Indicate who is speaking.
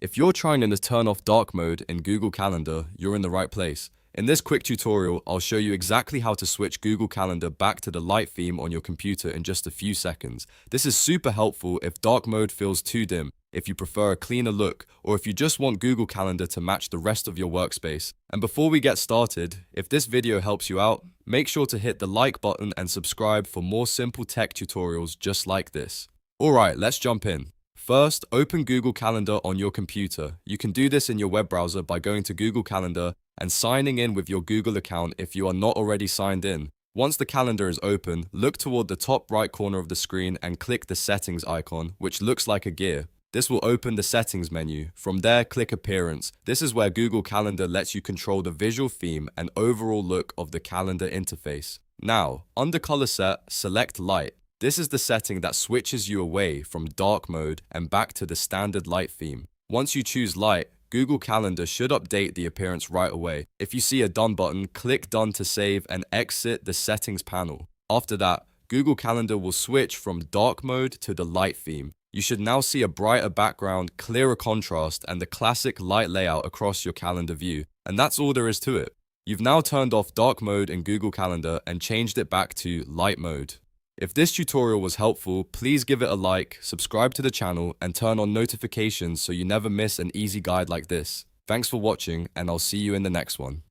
Speaker 1: If you're trying to turn off dark mode in Google Calendar, you're in the right place. In this quick tutorial, I'll show you exactly how to switch Google Calendar back to the light theme on your computer in just a few seconds. This is super helpful if dark mode feels too dim, if you prefer a cleaner look, or if you just want Google Calendar to match the rest of your workspace. And before we get started, if this video helps you out, make sure to hit the like button and subscribe for more simple tech tutorials just like this. Alright, let's jump in. First, open Google Calendar on your computer. You can do this in your web browser by going to Google Calendar and signing in with your Google account if you are not already signed in. Once the calendar is open, look toward the top right corner of the screen and click the settings icon, which looks like a gear. This will open the settings menu. From there, click Appearance. This is where Google Calendar lets you control the visual theme and overall look of the calendar interface. Now, under Color Set, select Light. This is the setting that switches you away from dark mode and back to the standard light theme. Once you choose light, Google Calendar should update the appearance right away. If you see a Done button, click Done to save and exit the settings panel. After that, Google Calendar will switch from dark mode to the light theme. You should now see a brighter background, clearer contrast, and the classic light layout across your calendar view. And that's all there is to it. You've now turned off dark mode in Google Calendar and changed it back to light mode. If this tutorial was helpful, please give it a like, subscribe to the channel, and turn on notifications so you never miss an easy guide like this. Thanks for watching, and I'll see you in the next one.